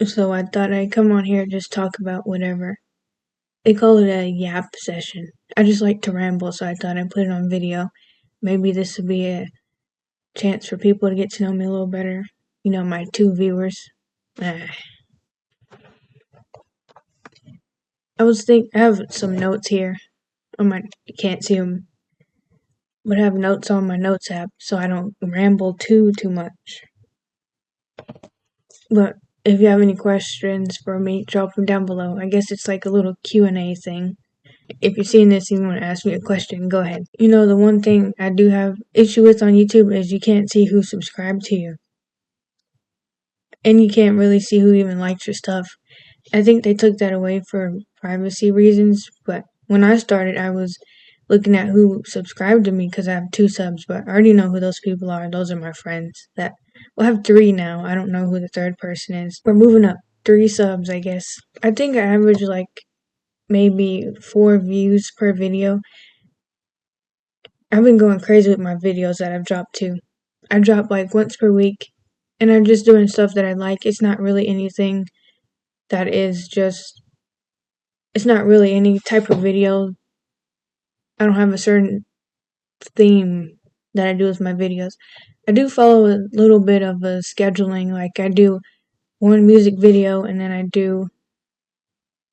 So I thought I'd come on here and just talk about whatever. They call it a yap session. I just like to ramble, so I thought I'd put it on video. Maybe this would be a chance for people to get to know me a little better. You know, my 2 viewers. I I have some notes here on my, you can't see them, but I have notes on my notes app so I don't ramble too much. But if you have any questions for me, drop them down below. I guess it's like a little Q&A thing. If you're seeing this and you want to ask me a question, go ahead. You know, the one thing I do have issue with on YouTube is you can't see who subscribed to you. And you can't really see who even likes your stuff. I think they took that away for privacy reasons, but when I started, I was looking at who subscribed to me because I have 2 subs, but I already know who those people are. Those are my friends. I have 3 now. I don't know who the 3rd person is. We're moving up. 3 subs, I guess. I think I average like maybe 4 views per video. I've been going crazy with my videos that I've dropped too. I drop like once per week, and I'm just doing stuff that I like. It's not really anything that is just, it's not really any type of video. I don't have a certain theme that I do with my videos. I do follow a little bit of a scheduling, like I do one music video and then I do,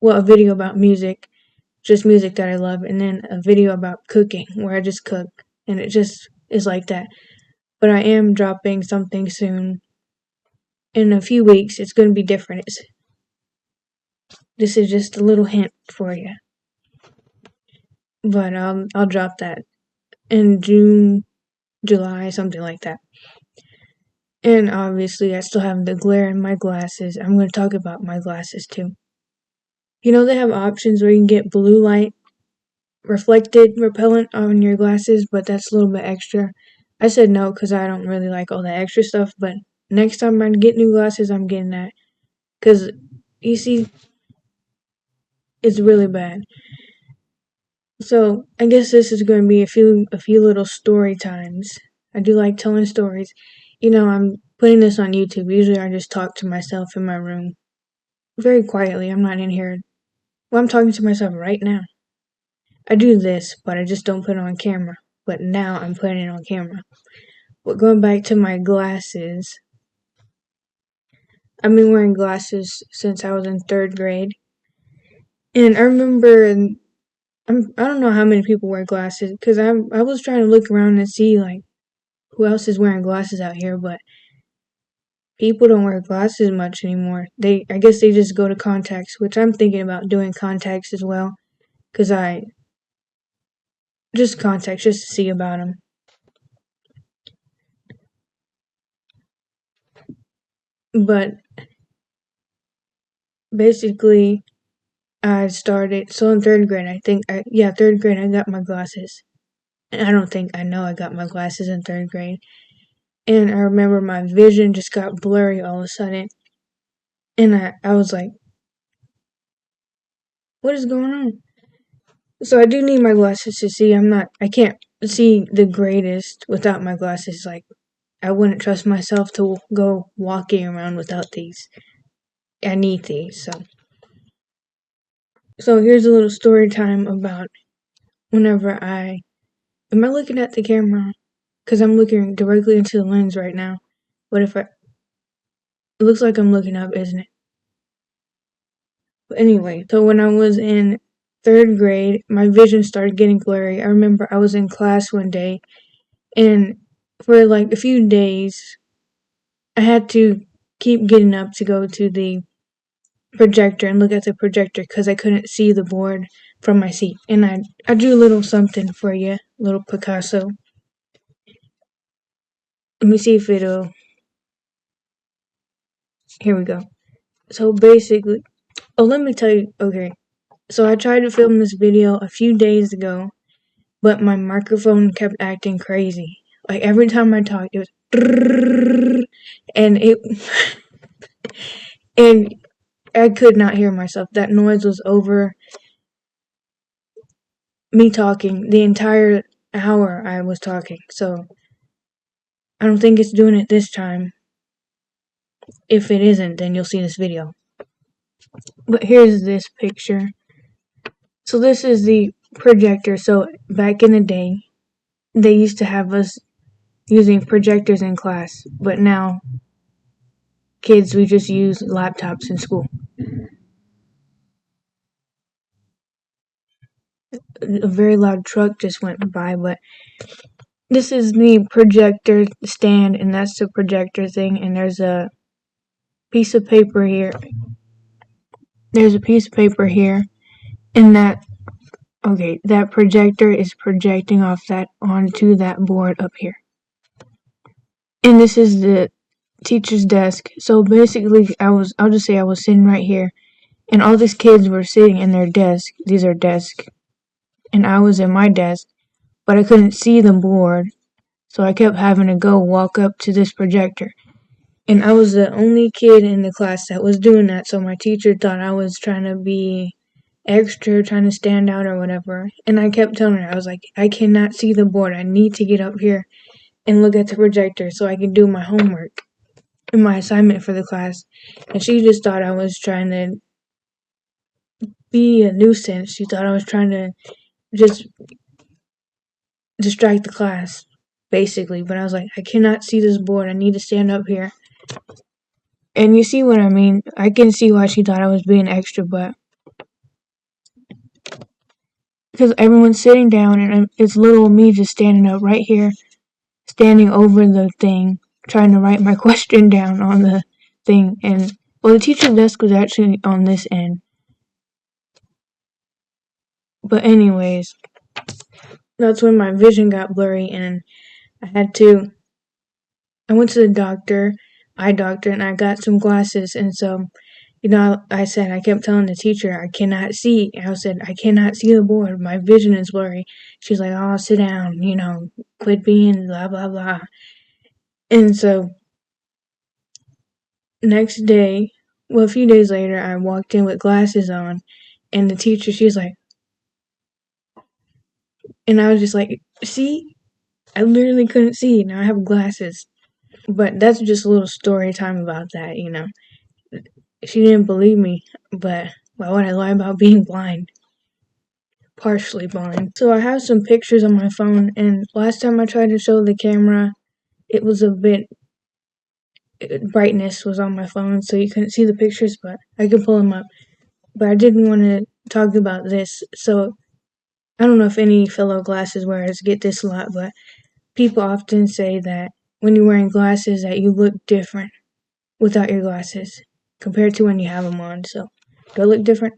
well, a video about music, just music that I love, and then a video about cooking where I just cook, and it just is like that. But I am dropping something soon. In a few weeks, it's going to be different. This is just a little hint for you. But I'll drop that in June, July, something like that. And obviously, I still have the glare in my glasses. I'm going to talk about my glasses too. You know, they have options where you can get blue light reflected repellent on your glasses, but that's a little bit extra. I said no because I don't really like all that extra stuff, but next time I get new glasses, I'm getting that. Because, you see, it's really bad. So, I guess this is going to be a few little story times. I do like telling stories. You know, I'm putting this on YouTube. Usually I just talk to myself in my room. Very quietly. I'm not in here. Well, I'm talking to myself right now. I do this, but I just don't put it on camera. But now I'm putting it on camera. But going back to my glasses, I've been wearing glasses since I was in 3rd grade. And I remember, I don't know how many people wear glasses, because I was trying to look around and see, like, who else is wearing glasses out here, but people don't wear glasses much anymore. I guess they just go to contacts, which I'm thinking about doing contacts as well, because just contacts, just to see about them. But basically, I started, so in 3rd grade, 3rd grade, I got my glasses. And I know I got my glasses in 3rd grade. And I remember my vision just got blurry all of a sudden. And I was like, what is going on? So I do need my glasses to see. I can't see the greatest without my glasses. Like, I wouldn't trust myself to go walking around without these. I need these, So here's a little story time about whenever am I looking at the camera? Because I'm looking directly into the lens right now. But it looks like I'm looking up, isn't it? But anyway, so when I was in 3rd grade, my vision started getting blurry. I remember I was in class one day, and for like a few days, I had to keep getting up to go to the projector and look at the projector because I couldn't see the board from my seat. And I drew a little something for you, little Picasso. Let me see if it'll. Here we go. So basically, let me tell you. Okay, so I tried to film this video a few days ago, but my microphone kept acting crazy. Like every time I talked, it was, and and I could not hear myself. That noise was over me talking the entire hour I was talking. So I don't think it's doing it this time. If it isn't, then you'll see this video. But here's this picture. So this is the projector. So back in the day, they used to have us using projectors in class, but now kids, we just use laptops in school. A very loud truck just went by, but this is the projector stand, and that's the projector thing, and there's a piece of paper here. There's a piece of paper here, and that projector is projecting off that onto that board up here. And this is the teacher's desk. So basically, I'll just say I was sitting right here, and all these kids were sitting in their desk. These are desks, and I was in my desk, but I couldn't see the board, so I kept having to go walk up to this projector. And I was the only kid in the class that was doing that, so my teacher thought I was trying to be extra, trying to stand out or whatever. And I kept telling her, I was like, I cannot see the board. I need to get up here and look at the projector so I can do my homework and my assignment for the class. And she just thought I was trying to be a nuisance. She thought I was trying to just distract the class, basically. But I was like, I cannot see this board. I need to stand up here. And you see what I mean. I can see why she thought I was being extra, but because everyone's sitting down and it's little me just standing up right here, standing over the thing, trying to write my question down on the thing. And well, the teacher's desk was actually on this end. But anyways, that's when my vision got blurry, and I went to the eye doctor, and I got some glasses. And so, I kept telling the teacher, I cannot see. I said, I cannot see the board. My vision is blurry. She's like, oh, sit down, quit being blah, blah, blah. And so, next day, a few days later, I walked in with glasses on, and the teacher, she's like, and I was just like, see? I literally couldn't see. Now I have glasses. But that's just a little story time about that, She didn't believe me, but why would I lie about being blind? Partially blind. So I have some pictures on my phone, and last time I tried to show the camera, it was a bit brightness was on my phone, so you couldn't see the pictures, but I can pull them up. But I didn't want to talk about this, so I don't know if any fellow glasses wearers get this a lot, but people often say that when you're wearing glasses that you look different without your glasses compared to when you have them on. So, do I look different?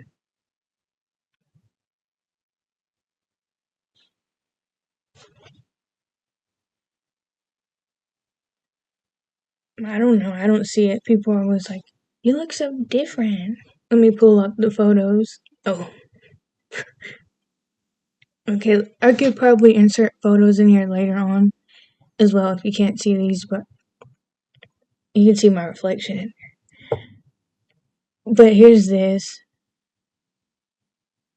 I don't know. I don't see it. People are always like, you look so different. Let me pull up the photos. Oh. Okay, I could probably insert photos in here later on as well if you can't see these, but you can see my reflection in there. But here's this.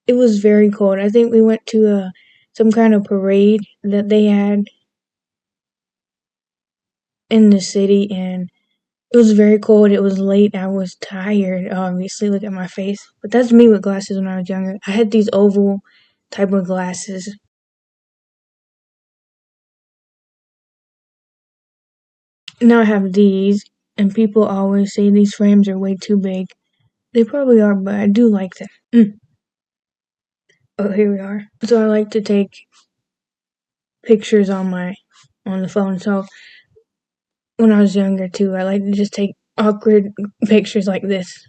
It was very cold. I think we went to some kind of parade that they had in the city, and it was very cold. It was late. I was tired, obviously. Look at my face. But that's me with glasses when I was younger. I had these oval type of glasses. Now I have these, and people always say these frames are way too big. They probably are, but I do like them. Oh, here we are. So I like to take pictures on the phone. So when I was younger too, I like to just take awkward pictures like this.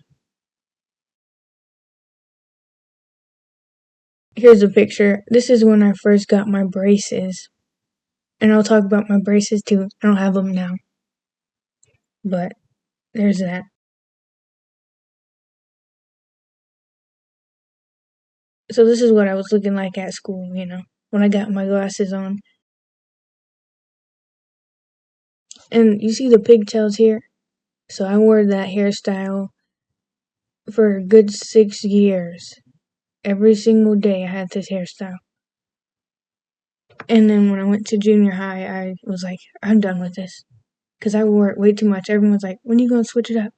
Here's a picture. This is when I first got my braces. And I'll talk about my braces too. I don't have them now. But there's that. So this is what I was looking like at school, when I got my glasses on. And you see the pigtails here? So I wore that hairstyle for a good 6 years. Every single day I had this hairstyle. And then when I went to junior high, I was like, I'm done with this. because I wore it way too much. Everyone's like, when are you going to switch it up?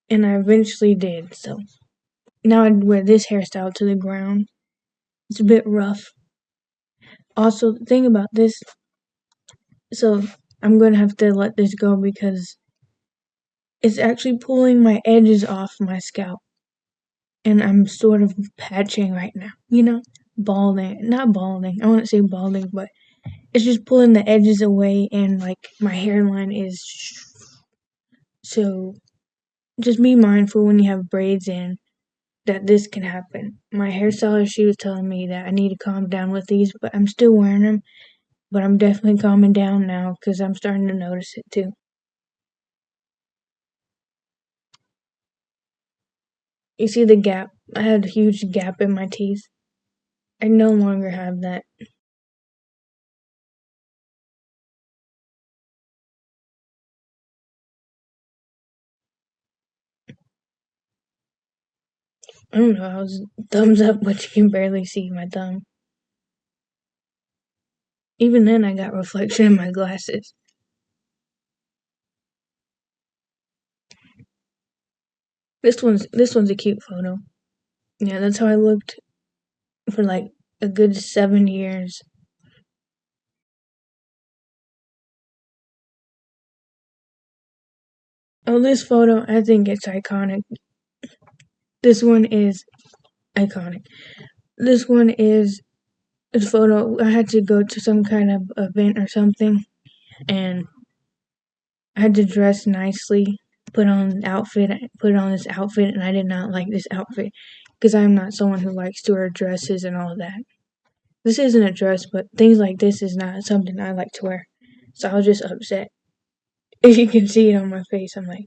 And I eventually did, so now I wear this hairstyle to the ground. It's a bit rough. Also, the thing about this, so I'm going to have to let this go because it's actually pulling my edges off my scalp. And I'm sort of patching right now, balding. Not balding, I wouldn't say balding, but it's just pulling the edges away and like my hairline is. So just be mindful when you have braids in that this can happen. My hairstylist, she was telling me that I need to calm down with these, but I'm still wearing them. But I'm definitely calming down now because I'm starting to notice it too. You see the gap? I had a huge gap in my teeth. I no longer have that. I don't know, I was thumbs up, but you can barely see my thumb. Even then, I got reflection in my glasses. This one's a cute photo. Yeah, that's how I looked for like a good 7 years. Oh, this photo, I think it's iconic. This one is iconic. This one is a photo. I had to go to some kind of event or something, and I had to dress nicely, put on this outfit, and I did not like this outfit because I'm not someone who likes to wear dresses and all of that. This isn't a dress, but things like this is not something I like to wear. So I was just upset. If you can see it on my face, I'm like,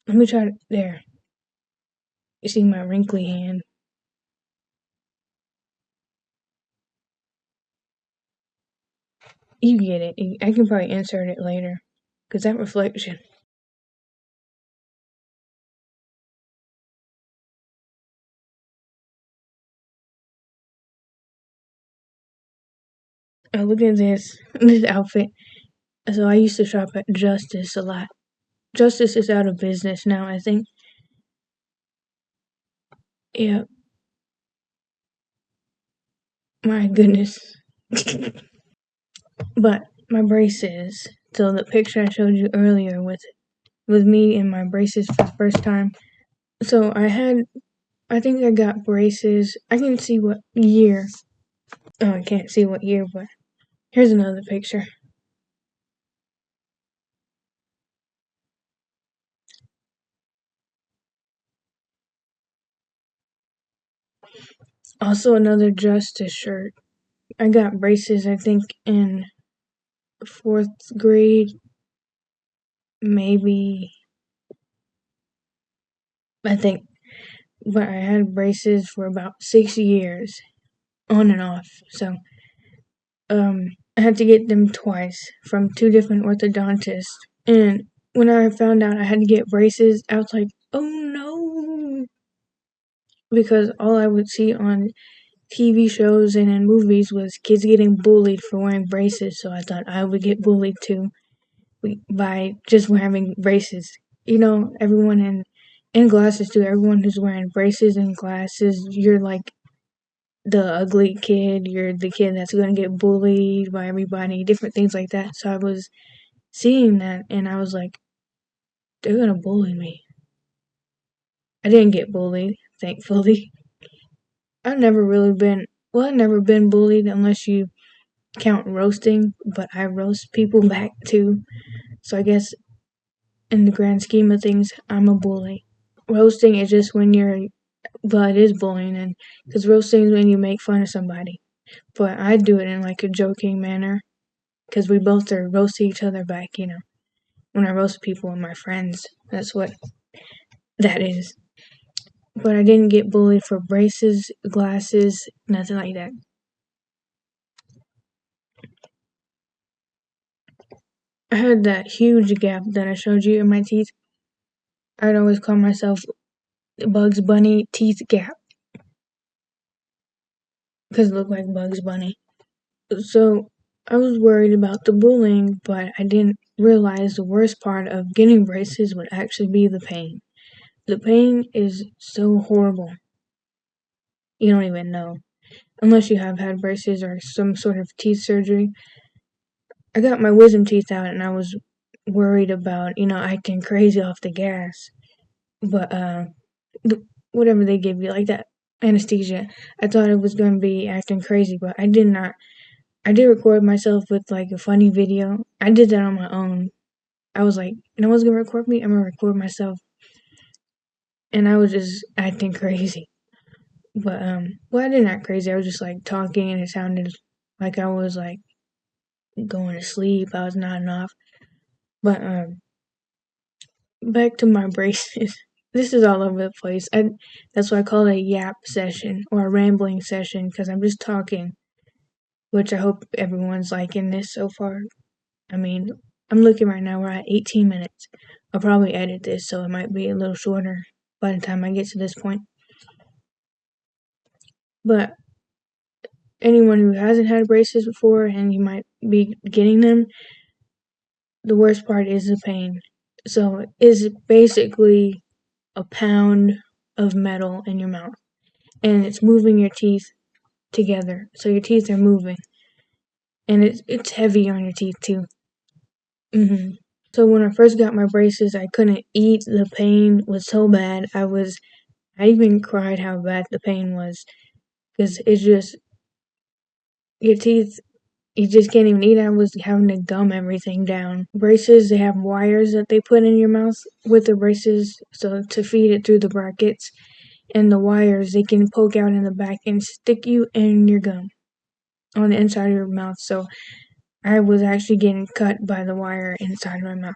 let me try to, there. You see my wrinkly hand. You get it. I can probably insert it later. Because that reflection. Oh, look at this. This outfit. So I used to shop at Justice a lot. Justice is out of business now, I think. Yeah. My goodness. But my braces. So the picture I showed you earlier with me in my braces for the first time. So I think I got braces. I can see what year. Oh, I can't see what year, but here's another picture. Also another Justice shirt. I got braces, I think, in 4th grade, maybe. I think, but I had braces for about 6 years, on and off. So, I had to get them twice from 2 different orthodontists. And when I found out I had to get braces, I was like, oh no, because all I would see on TV shows and in movies was kids getting bullied for wearing braces. So I thought I would get bullied too by just wearing braces. Everyone in glasses too. Everyone who's wearing braces and glasses, you're like the ugly kid. You're the kid that's gonna get bullied by everybody. Different things like that. So I was seeing that, and I was like, they're gonna bully me. I didn't get bullied, thankfully. I've never really been. Well, I've never been bullied unless you count roasting, but I roast people back too. So I guess in the grand scheme of things, I'm a bully. Roasting is just when well, it is bullying, and because roasting is when you make fun of somebody. But I do it in like a joking manner, because we both are roasting each other back. When I roast people and my friends, that's what that is. But I didn't get bullied for braces, glasses, nothing like that. I had that huge gap that I showed you in my teeth. I'd always call myself Bugs Bunny teeth gap because it looked like Bugs Bunny. So I was worried about the bullying, but I didn't realize the worst part of getting braces would actually be the pain. The pain is so horrible. You don't even know. Unless you have had braces or some sort of teeth surgery. I got my wisdom teeth out and I was worried about, acting crazy off the gas. But, whatever they give you, like that anesthesia, I thought it was going to be acting crazy, but I did not. I did record myself with like a funny video. I did that on my own. I was like, no one's gonna record me. I'm gonna record myself, and I was just acting crazy. But well, I didn't act crazy. I was just like talking, and it sounded like I was like going to sleep. I was nodding off. But back to my braces. This is all over the place. That's why I call it a yap session or a rambling session because I'm just talking, which I hope everyone's liking this so far. I mean, I'm looking right now, we're at 18 minutes. I'll probably edit this so it might be a little shorter by the time I get to this point. But anyone who hasn't had braces before and you might be getting them, the worst part is the pain. So it's basically a pound of metal in your mouth and it's moving your teeth together. So your teeth are moving and it's heavy on your teeth too. So when I first got my braces, I couldn't eat. The pain was so bad. I even cried how bad the pain was because it's just your teeth. You just can't even eat. I was having to gum everything down. Braces, they have wires that they put in your mouth with the braces, so to feed it through the brackets. And the wires, they can poke out in the back and stick you in your gum on the inside of your mouth. So I was actually getting cut by the wire inside my mouth.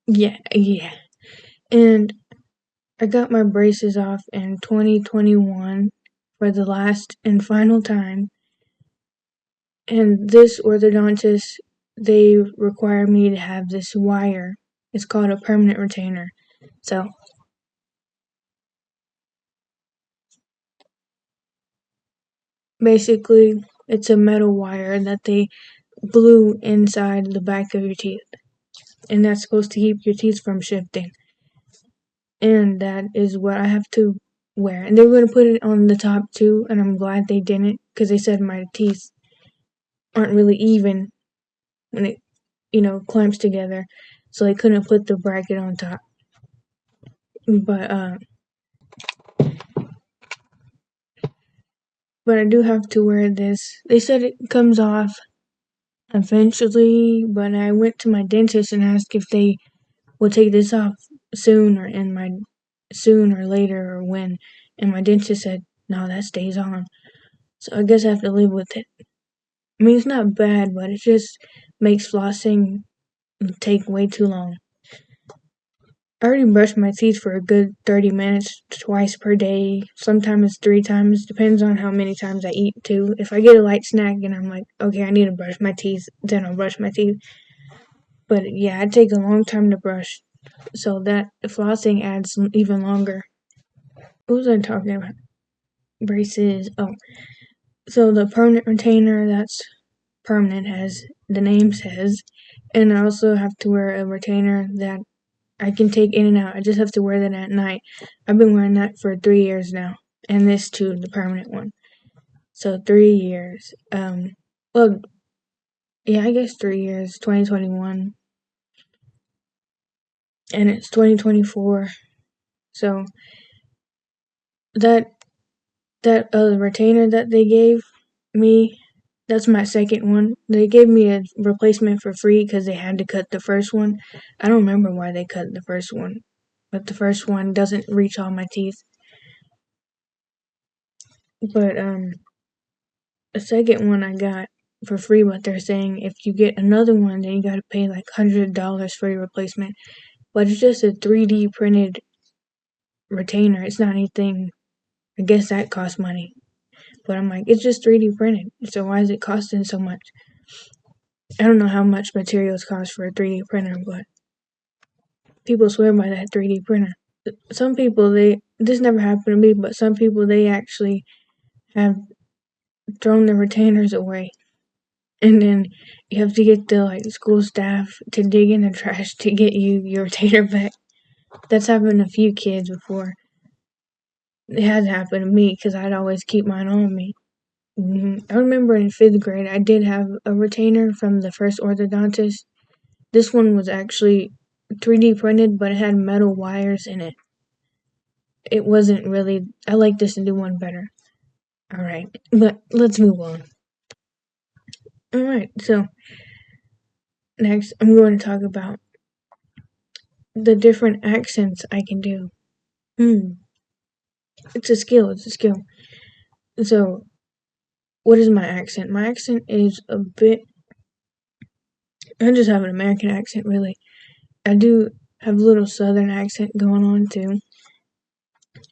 Yeah. And I got my braces off in 2021 for the last and final time. And this orthodontist, they require me to have this wire. It's called a permanent retainer. So basically, it's a metal wire that they glue inside the back of your teeth. And that's supposed to keep your teeth from shifting. And that is what I have to wear. And they were going to put it on the top too, and I'm glad they didn't because they said my teeth aren't really even when it, clamps together. So they couldn't put the bracket on top. But I do have to wear this. They said it comes off eventually, but I went to my dentist and asked if they will take this off soon or later or when, and my dentist said no, that stays on. So I guess I have to live with it. I mean, it's not bad, but it just makes flossing take way too long. I already brushed my teeth for a good 30 minutes, twice per day. Sometimes 3 times, depends on how many times I eat too. If I get a light snack and I'm like, okay, I need to brush my teeth, then I'll brush my teeth. But yeah, I take a long time to brush, so that flossing adds even longer. What was I talking about? Braces. Oh, so the permanent retainer, that's permanent as the name says. And I also have to wear a retainer that I can take in and out. I just have to wear that at night. I've been wearing that for 3 years now. And this too, the permanent one. So 3 years. Well, yeah, I guess 3 years, 2021. And it's 2024. So that retainer that they gave me, that's my second one. They gave me a replacement for free because they had to cut the first one. I don't remember why they cut the first one, but the first one doesn't reach all my teeth. But the second one I got for free, but they're saying if you get another one, then you gotta pay like $100 for your replacement. But it's just a 3D printed retainer. It's not anything. I guess that costs money. But I'm like, it's just 3D printed. So why is it costing so much? I don't know how much materials cost for a 3D printer, but people swear by that 3D printer. Some people, this never happened to me, but some people, they actually have thrown the retainers away. And then you have to get the school staff to dig in the trash to get you your retainer back. That's happened to a few kids before. It hasn't happened to me because I'd always keep mine on me. I remember in 5th grade, I did have a retainer from the first orthodontist. This one was actually 3D printed, but it had metal wires in it. It wasn't really. I like this new one better. Alright, but let's move on. Alright, so next I'm going to talk about the different accents I can do. It's a skill. So, what is my accent? My accent is a bit. I just have an American accent, really. I do have a little Southern accent going on, too.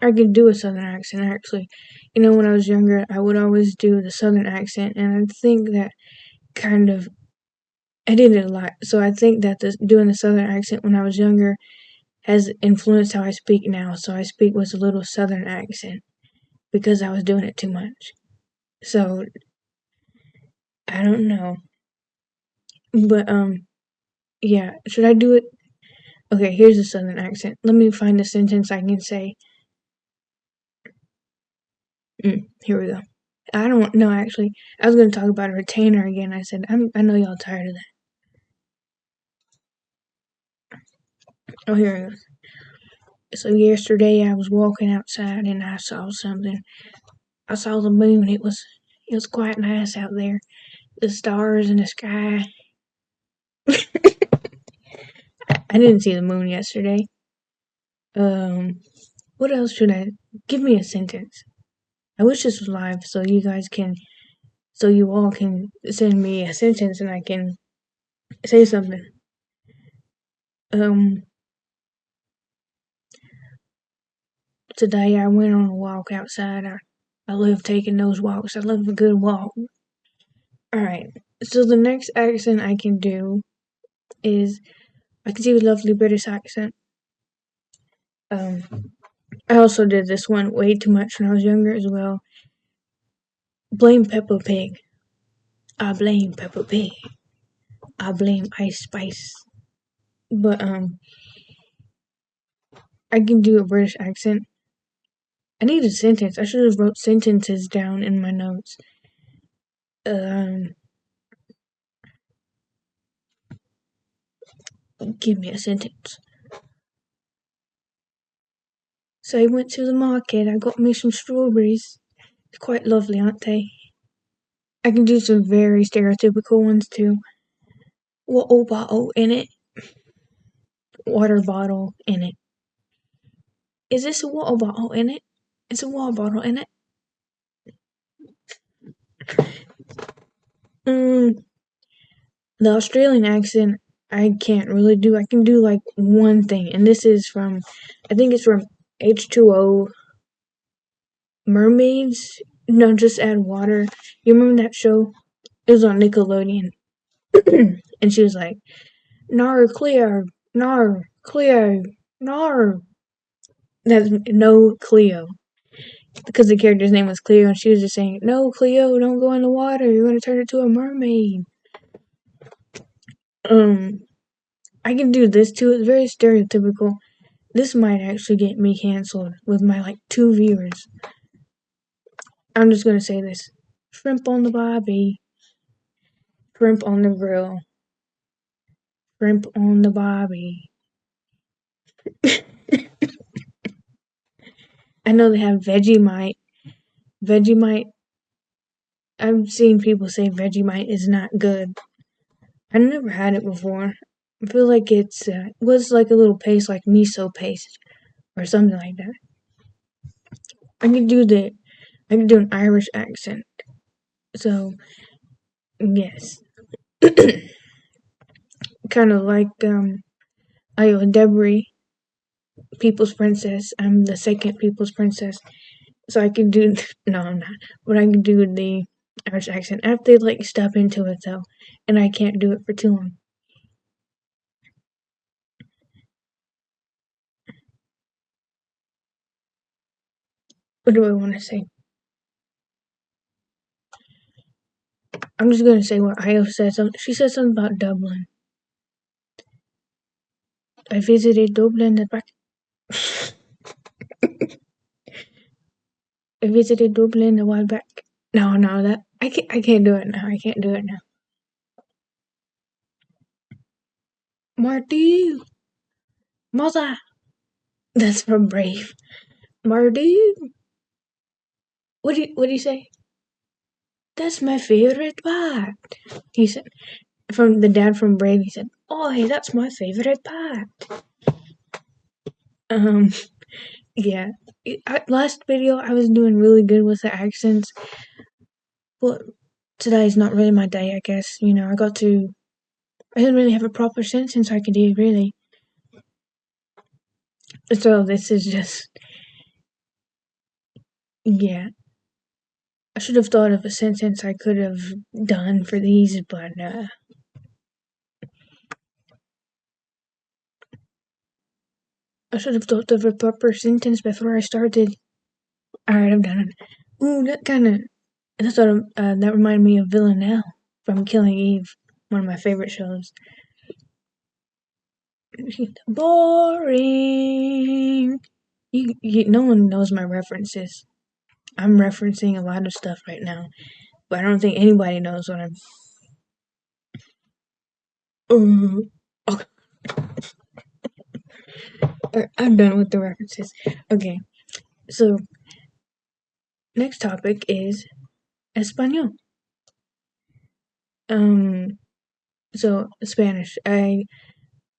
I could do a Southern accent, actually. When I was younger, I would always do the Southern accent, and I think that kind of. I did it a lot, so I think that doing the Southern accent when I was younger has influenced how I speak now. So I speak with a little Southern accent because I was doing it too much. So I don't know. But yeah, should I do it? Okay, here's a Southern accent. Let me find a sentence I can say. Here we go. I don't know, actually. I was going to talk about a retainer again. I said, I know y'all tired of that. Oh, here it goes. So yesterday I was walking outside and I saw something. I saw the moon. It was quite nice out there. The stars in the sky. I didn't see the moon yesterday. What else should I give me a sentence? I wish this was live so you all can send me a sentence and I can say something. Today I went on a walk outside. I love taking those walks. I love a good walk. Alright, so the next accent I can do is I can do a lovely British accent. I also did this one way too much when I was younger as well. Blame Peppa Pig. I blame Peppa Pig. I blame Ice Spice. But I can do a British accent. I need a sentence. I should have wrote sentences down in my notes. Give me a sentence. So I went to the market. I got me some strawberries. It's quite lovely, aren't they? I can do some very stereotypical ones too. Water bottle in it. Water bottle in it. Is this a water bottle in it? It's a water bottle in it. The Australian accent I can't really do. I can do one thing, and this is from, I think it's from H2O Mermaids. No, just add water. You remember that show? It was on Nickelodeon. And she was like, Nar Cleo, Nar Cleo, Nar. That's no Cleo. Because the character's name was Cleo, and she was just saying, No, Cleo, don't go in the water. You're going to turn into a mermaid. I can do this too. It's very stereotypical. This might actually get me canceled with my 2 viewers. I'm just gonna say this. Shrimp on the barbie. Shrimp on the grill. Shrimp on the barbie. I know they have Vegemite. Vegemite. I've seen people say Vegemite is not good. I never had it before. I feel like it was like a little paste, like miso paste or something like that. I can do an Irish accent. So yes. Kind of like Debris, People's Princess. I'm the second People's Princess. So I can do no, I'm not. But I can do the Irish accent. I have to step into it though. And I can't do it for too long. What do I want to say? I'm just gonna say what Io said. She said something about Dublin. I visited Dublin back. I visited Dublin a while back. No, that I can't do it now. I can't do it now. Marty, Mother. That's from Brave. Marty, what do you say? That's my favorite part. He said from the dad from Brave. He said, "Oh, hey, that's my favorite part." Um, yeah. Last video I was doing really good with the accents, but today's not really my day. I guess I didn't really have a proper sentence I could do really. So this is just yeah. I should have thought of a sentence I could have done for these, but I should have thought of a proper sentence before I started. Alright, I'm done. Ooh, that reminded me of Villanelle from Killing Eve, one of my favorite shows. Boring. No one knows my references. I'm referencing a lot of stuff right now, but I don't think anybody knows what I'm. Okay. I'm done with the references. Okay, so next topic is Espanol. So Spanish. I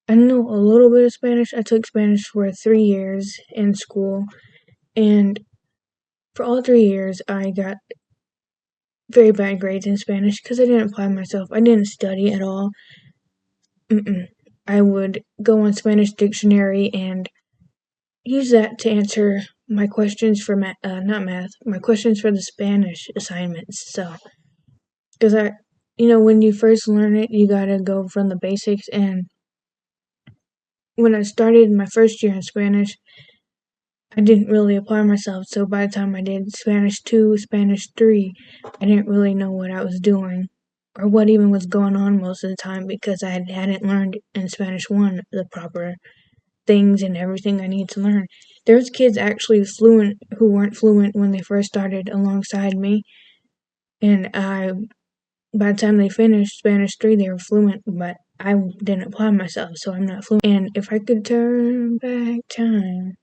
know a little bit of Spanish. I took Spanish for 3 years in school, and for all 3 years, I got very bad grades in Spanish because I didn't apply myself. I didn't study at all. I would go on Spanish dictionary and use that to answer my questions for not math, my questions for the Spanish assignments. So, because when you first learn it, you gotta go from the basics. And when I started my first year in Spanish, I didn't really apply myself. So by the time I did Spanish 2, Spanish 3, I didn't really know what I was doing or what even was going on most of the time because I hadn't learned in Spanish 1 the proper things and everything I need to learn. There's kids actually fluent who weren't fluent when they first started alongside me, and by the time they finished Spanish 3, they were fluent, but I didn't apply myself, so I'm not fluent. And if I could turn back time,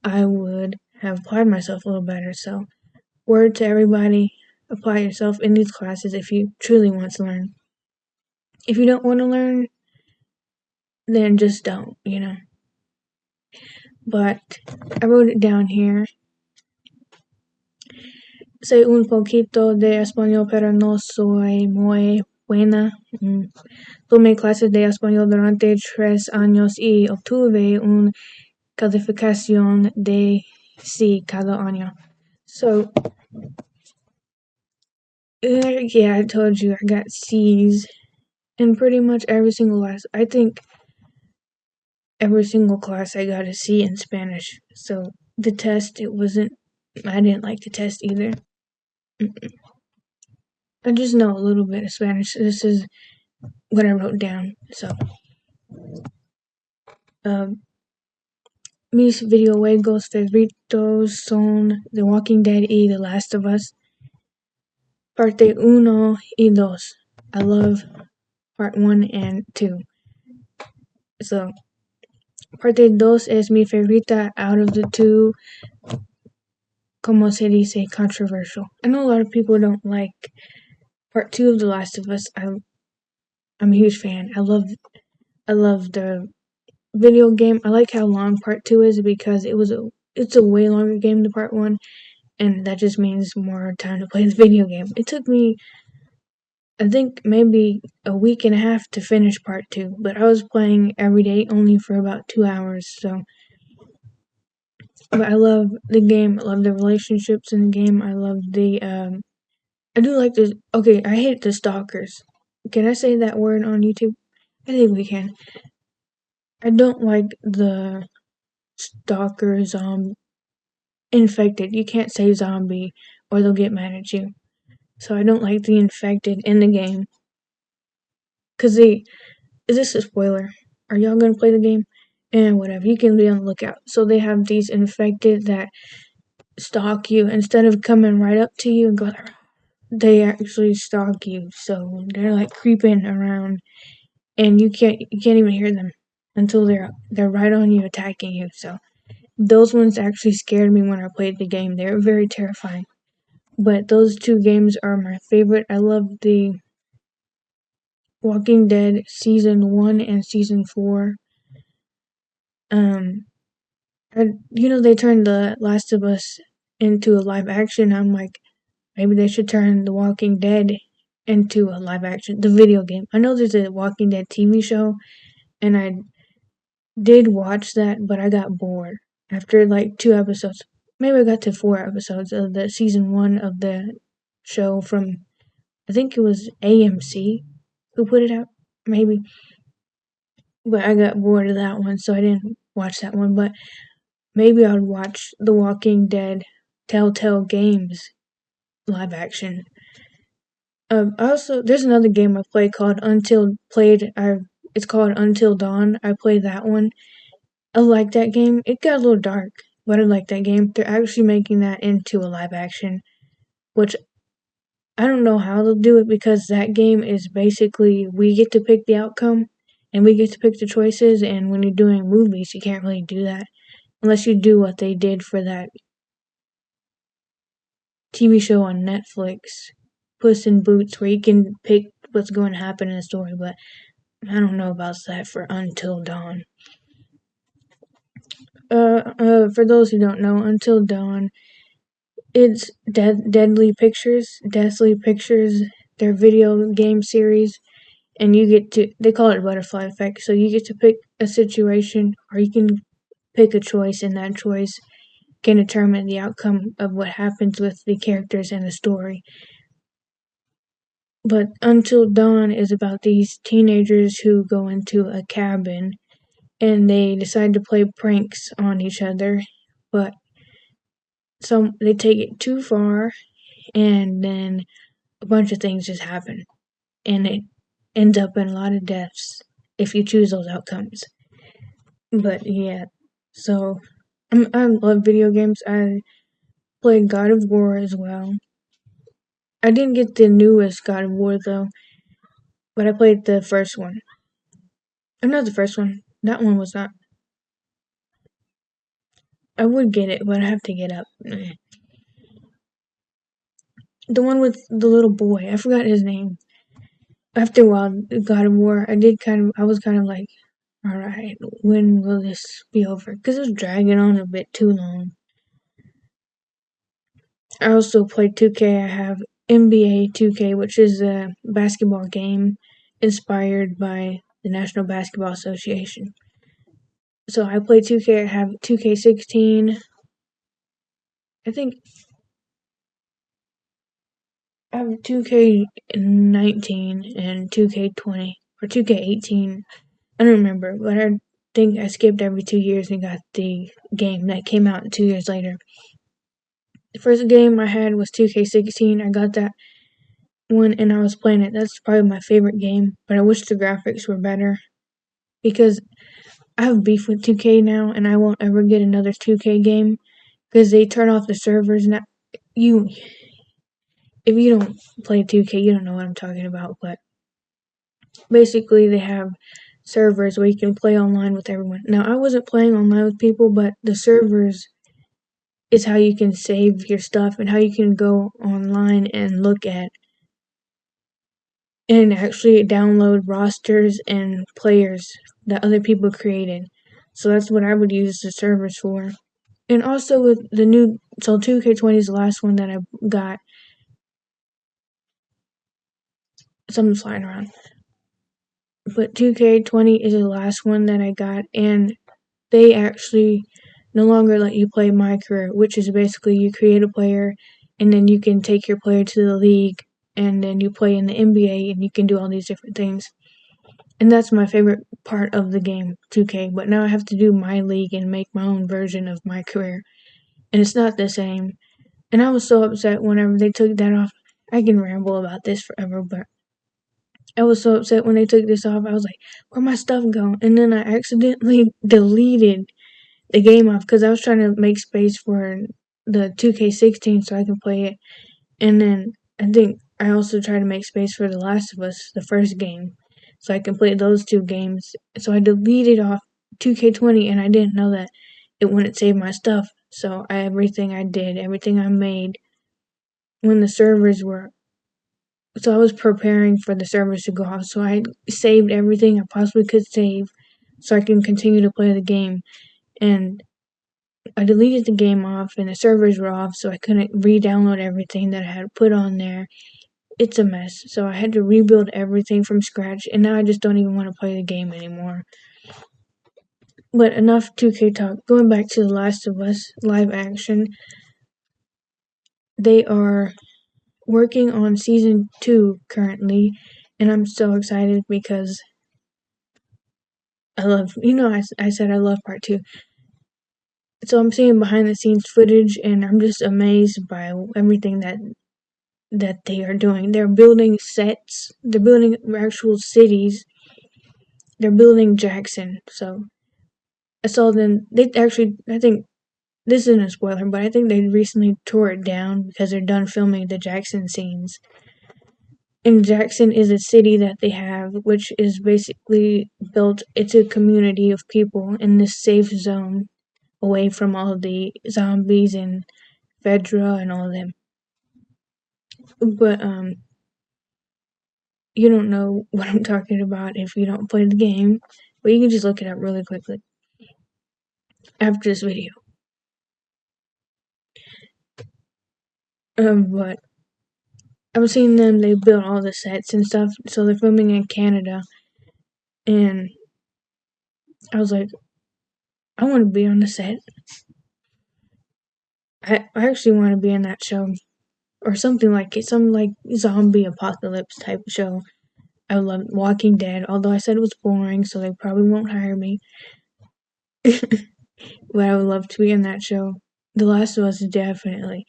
I would have applied myself a little better. So, word to everybody, apply yourself in these classes if you truly want to learn. If you don't want to learn, then just don't, But I wrote it down here. Sé un poquito de español, pero no soy muy buena. Tomé clases de español durante 3 años y obtuve una calificación de C cada año. So, yeah, I told you I got C's in pretty much every single class. I think every single class I got a C in Spanish. So, the test, I didn't like the test either. I just know a little bit of Spanish. This is what I wrote down. So, mis videojuegos favoritos son The Walking Dead y The Last of Us. Parte 1 y 2. I love part 1 and 2. So, parte 2 es mi favorita out of the two. Como se dice, controversial. I know a lot of people don't like part 2 of The Last of Us. I'm a huge fan. I love the video game. I like how long part 2 is because it's a way longer game than part 1, and that just means more time to play the video game. It took me, I think, maybe a week and a half to finish part 2, but I was playing every day only for about 2 hours, so. But I love the game. I love the relationships in the game. I love I do like okay, I hate the stalkers. Can I say that word on YouTube? I think we can. I don't like the stalker infected. You can't say zombie or they'll get mad at you. So I don't like the infected in the game. Cause is this a spoiler? Are y'all gonna play the game? And whatever, you can be on the lookout. So they have these infected that stalk you instead of coming right up to you and go. They actually stalk you, so they're like creeping around, and you can't even hear them until they're right on you attacking you. So those ones actually scared me when I played the game. They were very terrifying. But those two games are my favorite. I love the Walking Dead season 1 and season 4. Um, they turned The Last of Us into a live action. I'm like, maybe they should turn The Walking Dead into a live action, the video game. I know there's a Walking Dead TV show, and I did watch that, but I got bored after like 2 episodes. Maybe I got to 4 episodes of the season 1 of the show from, I think it was AMC who put it out, maybe. But I got bored of that one, so I didn't watch that one. But maybe I'd watch The Walking Dead Telltale Games live action. Also, there's another game I played called It's called Until Dawn. I played that one. I like that game. It got a little dark, but I like that game. They're actually making that into a live action, which I don't know how they'll do it because that game is basically we get to pick the outcome and we get to pick the choices. And when you're doing movies, you can't really do that unless you do what they did for that TV show on Netflix, Puss in Boots, where you can pick what's going to happen in the story. But I don't know about that for Until Dawn. For those who don't know, Until Dawn, it's Deadly Pictures, their video game series, and they call it butterfly effect, so you get to pick a situation, or you can pick a choice, and that choice can determine the outcome of what happens with the characters in the story. But Until Dawn is about these teenagers who go into a cabin and they decide to play pranks on each other, but they take it too far, and then a bunch of things just happen, and it ends up in a lot of deaths if you choose those outcomes. But yeah, so I love video games. I played God of War as well. I didn't get the newest God of War though, but I played the first one. Not the first one. That one was not. I would get it, but I have to get up. The one with the little boy. I forgot his name. After a while, God of War, I was kind of like, alright, when will this be over? Because it was dragging on a bit too long. I also play 2K. I have NBA 2K, which is a basketball game inspired by the National Basketball Association. So I play 2K. I have 2K16. I think I have 2K19 and 2K20 or 2K18. I don't remember, but I think I skipped every 2 years and got the game that came out 2 years later. The first game I had was 2K16. I got that one and I was playing it. That's probably my favorite game, but I wish the graphics were better because I have beef with 2K now and I won't ever get another 2K game because they turn off the servers now. If you don't play 2K, you don't know what I'm talking about, but basically they have servers where you can play online with everyone. Now, I wasn't playing online with people, but the servers is how you can save your stuff and how you can go online and look at and actually download rosters and players that other people created. So that's what I would use the servers for. And also with the new, so 2K20 is the last one that I got. Something's flying around. But 2K20 is the last one that I got, and they actually no longer let you play My Career, which is basically you create a player and then you can take your player to the league and then you play in the NBA and you can do all these different things. And that's my favorite part of the game, 2K. But now I have to do my league and make my own version of My Career. And it's not the same. And I was so upset whenever they took that off. I can ramble about this forever, but I was so upset when they took this off. I was like, where my stuff go? And then I accidentally deleted the game off because I was trying to make space for the 2K16 so I can play it. And then I think I also tried to make space for The Last of Us, the first game, so I can play those two games. So I deleted off 2K20 and I didn't know that it wouldn't save my stuff. So everything I did, everything I made when the servers were, so I was preparing for the servers to go off. So I saved everything I possibly could save so I can continue to play the game. And I deleted the game off and the servers were off, so I couldn't re-download everything that I had put on there. It's a mess. So I had to rebuild everything from scratch, and now I just don't even want to play the game anymore. But enough 2K talk. Going back to The Last of Us live action, they are working on season 2 currently, and I'm so excited because I love, I said I love part 2. So I'm seeing behind the scenes footage, and I'm just amazed by everything that they are doing. They're building sets. They're building actual cities. They're building Jackson. So I saw them. They actually, I think this isn't a spoiler, but I think they recently tore it down because they're done filming the Jackson scenes. And Jackson is a city that they have, which is basically built. It's a community of people in this safe zone, away from all of the zombies and Fedra and all of them. But you don't know what I'm talking about if you don't play the game, but you can just look it up really quickly after this video. But I was seeing them, they built all the sets and stuff, so they're filming in Canada, and I was like, I want to be on the set. I actually want to be in that show, or something like it, some like zombie apocalypse type show. I love Walking Dead, although I said it was boring, so they probably won't hire me. But I would love to be in that show. The Last of Us, definitely.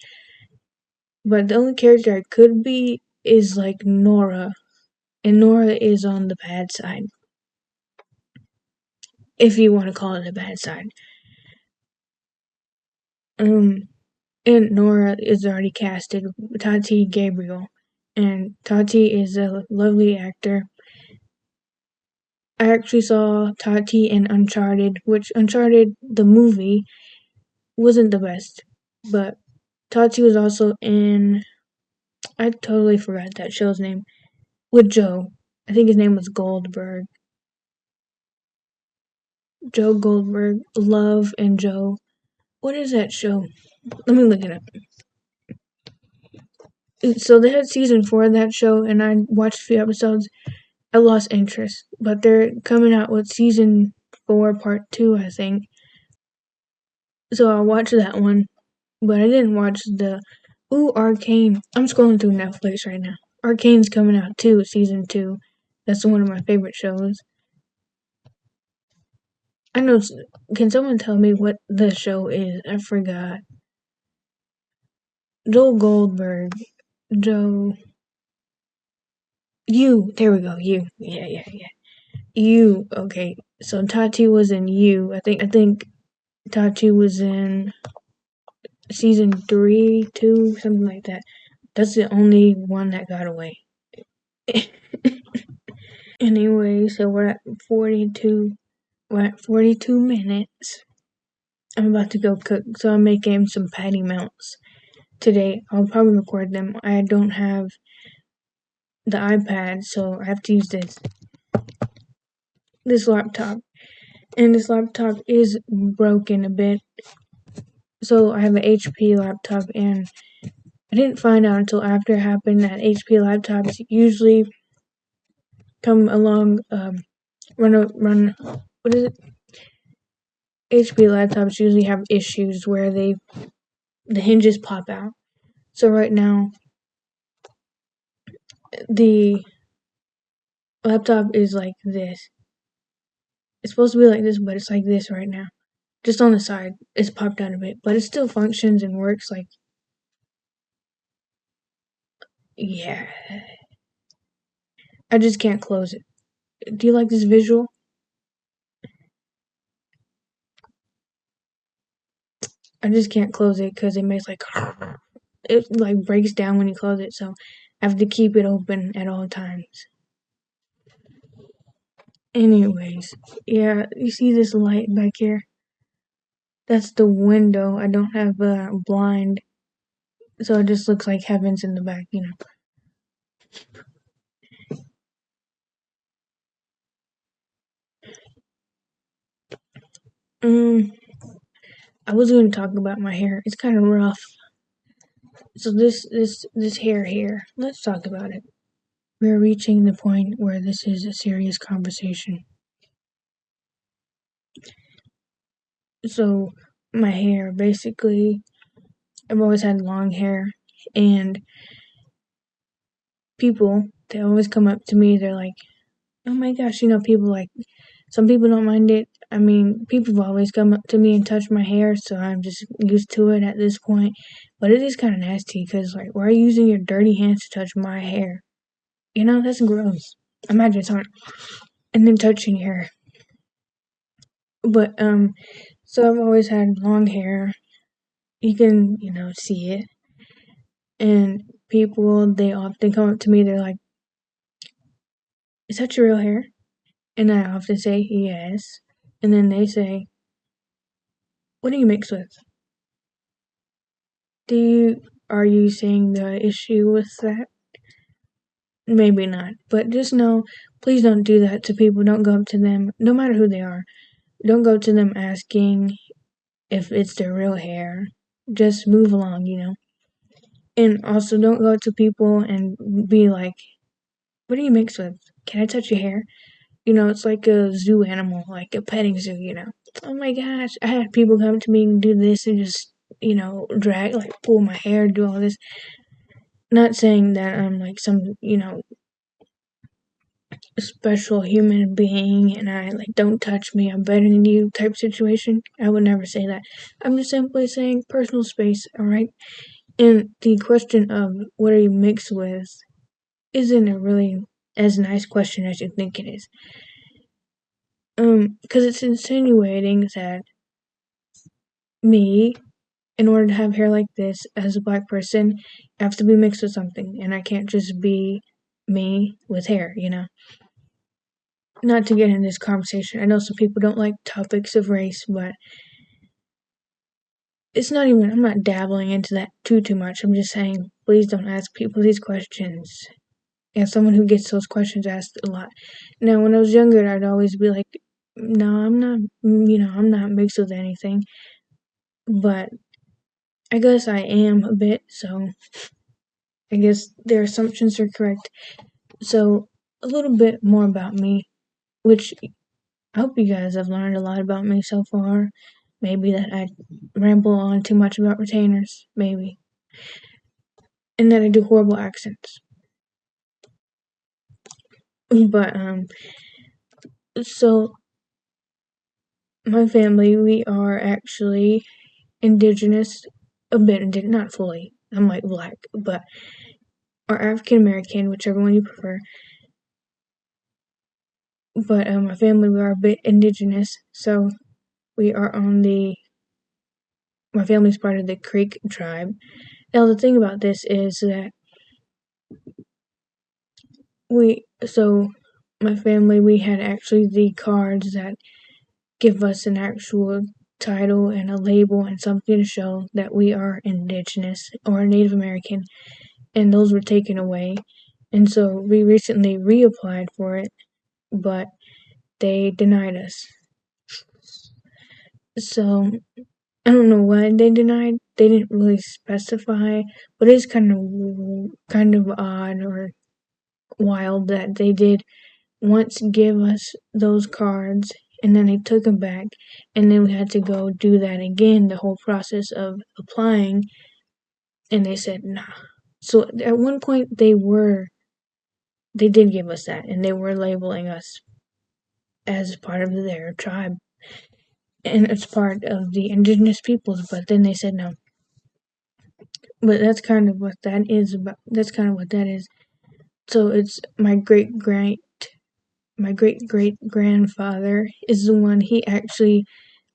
But the only character I could be is like Nora. And Nora is on the bad side. If you want to call it the bad side. And Nora is already casted, Tati Gabriel. And Tati is a lovely actor. I actually saw Tati in Uncharted, which Uncharted, the movie, wasn't the best. But Tati was also in, I totally forgot that show's name, with Joe. I think his name was Goldberg. Joe Goldberg, Love and Joe. What is that show? Let me look it up. So they had season 4 of that show, and I watched a few episodes. I lost interest, but they're coming out with season 4, part 2, I think. So I watched that one, but I didn't watch the. Ooh, Arcane. I'm scrolling through Netflix right now. Arcane's coming out too, season 2. That's one of my favorite shows. I know. Can someone tell me what the show is? I forgot. Joel Goldberg. Joe. You. There we go. You. Yeah. You. Okay. So Tati was in You. I think Tati was in season 3, 2, something like that. That's the only one that got away. Anyway, so we're at 42. We're at 42 minutes. I'm about to go cook, so I'm making some patty melts today. I'll probably record them. I don't have the iPad, so I have to use this laptop. And this laptop is broken a bit. So I have an HP laptop, and I didn't find out until after it happened that HP laptops usually come along, run, what is it? HP laptops usually have issues where the hinges pop out. So right now, the laptop is like this. It's supposed to be like this, but it's like this right now. Just on the side, it's popped out a bit, but it still functions and works. Like, Yeah. I just can't close it. Do you like this visual? I just can't close it because it makes like it like breaks down when you close it, so I have to keep it open at all times. Anyways, yeah, you see this light back here? That's the window. I don't have a blind, so it just looks like heaven's in the back, you know. I was going to talk about my hair. It's kind of rough. So this hair here. Let's talk about it. We're reaching the point where this is a serious conversation. So my hair, basically, I've always had long hair, and people, they always come up to me. They're like, "Oh my gosh, you know, people like." Some people don't mind it. I mean, people have always come up to me and touched my hair, so I'm just used to it at this point. But it is kind of nasty because, like, why are you using your dirty hands to touch my hair? You know, that's gross. Imagine it's on, and then touching your hair. But so I've always had long hair. You can, you know, see it, and people they often come up to me. They're like, "Is that your real hair?" And I often say yes, and then they say, "What do you mix with?" Are you seeing the issue with that? Maybe not, but just know, please don't do that to people. Don't go up to them, no matter who they are. Don't go to them asking if it's their real hair. Just move along, you know. And also, don't go to people and be like, "What do you mix with? Can I touch your hair?" You know, it's like a zoo animal, like a petting zoo. You know. Oh my gosh, I had people come to me and do this and just, you know, drag, like pull my hair, do all this. Not saying that I'm like some, you know, special human being and I like don't touch me, I'm better than you type situation. I would never say that. I'm just simply saying personal space, alright? And the question of what are you mixed with isn't a really as nice question as you think it is. Because it's insinuating that me, in order to have hair like this as a black person, I have to be mixed with something and I can't just be me with hair, you know? Not to get in this conversation. I know some people don't like topics of race, but it's not even, I'm not dabbling into that too much. I'm just saying, please don't ask people these questions. As someone who gets those questions asked a lot. Now, when I was younger, I'd always be like, no, I'm not, you know, I'm not mixed with anything. But I guess I am a bit, so I guess their assumptions are correct. So, a little bit more about me, which I hope you guys have learned a lot about me so far. Maybe that I ramble on too much about retainers, maybe. And that I do horrible accents. But, so my family, we are actually indigenous, a bit indigenous, not fully. I'm like black, but are African American, whichever one you prefer. But my family, we are a bit indigenous, so we are on my family's part of the Creek tribe. Now, the thing about this is that my family, we had actually the cards that give us an actual title and a label and something to show that we are indigenous or Native American, and those were taken away. And so we recently reapplied for it, but they denied us. So I don't know why they denied. They didn't really specify, but it's kind of odd or wild that they did once give us those cards and then they took them back and then we had to go do that again, the whole process of applying, and they said nah. So at one point they did give us that and they were labeling us as part of their tribe and it's part of the indigenous peoples, but then they said no. but that's kind of what that is about. That's kind of what that is. So it's my great great grandfather is the one. He actually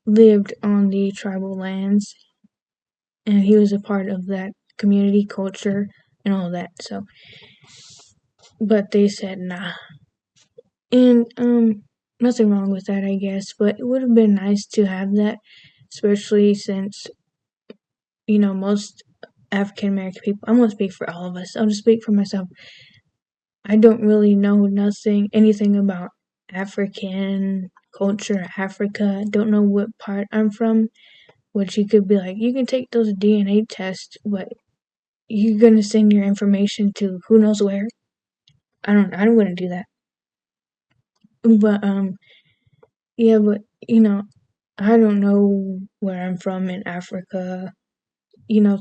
lived on the tribal lands, and he was a part of that community culture and all that. So, but they said nah, and nothing wrong with that, I guess. But it would have been nice to have that, especially since most African American people. I won't speak for all of us. I'll just speak for myself. I don't really know anything about African culture, Africa. Don't know what part I'm from. Which you could be like, you can take those DNA tests, but you're gonna send your information to who knows where. I wouldn't do that. But yeah, but I don't know where I'm from in Africa.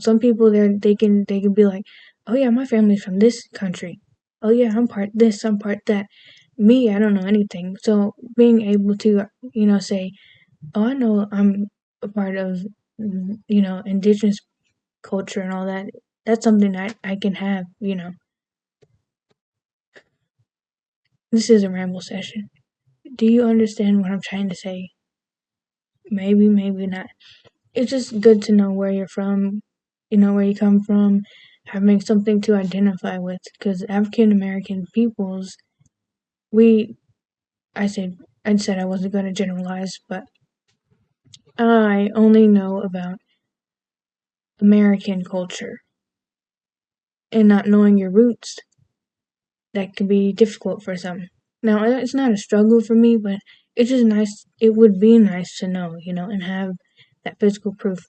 Some people there they can be like, oh yeah, my family's from this country. Oh yeah, I'm part this, I'm part that. Me, I don't know anything. So being able to say, oh, I know I'm a part of indigenous culture and all that. That's something I can have. This is a ramble session. Do you understand what I'm trying to say? Maybe, maybe not. It's just good to know where you're from, where you come from, having something to identify with. Because African American peoples, we, I said, I wasn't going to generalize, but I only know about American culture, and not knowing your roots, that could be difficult for some. Now, it's not a struggle for me, but it's just nice. It would be nice to know, and have that physical proof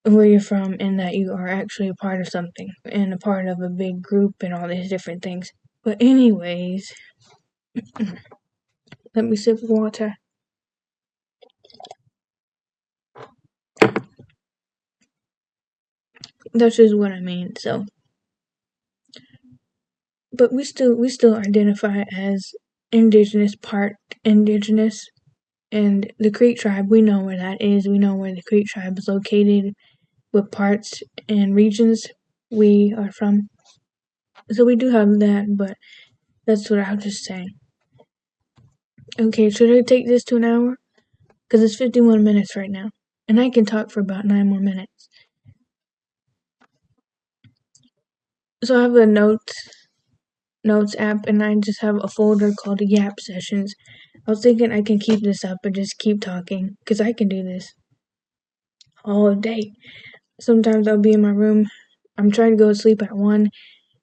of where you're from and that you are actually a part of something and a part of a big group and all these different things. But anyways, let me sip water. That's just what I mean. So, but we still identify as part indigenous. And the Creek tribe, we know where that is. We know where the Creek tribe is located, what parts and regions we are from. So we do have that, but that's what I was just saying. Okay, should I take this to an hour? Because it's 51 minutes right now. And I can talk for about 9 more minutes. So I have a notes app, and I just have a folder called Yap Sessions. I was thinking I can keep this up and just keep talking, because I can do this all day. Sometimes I'll be in my room. I'm trying to go to sleep at 1,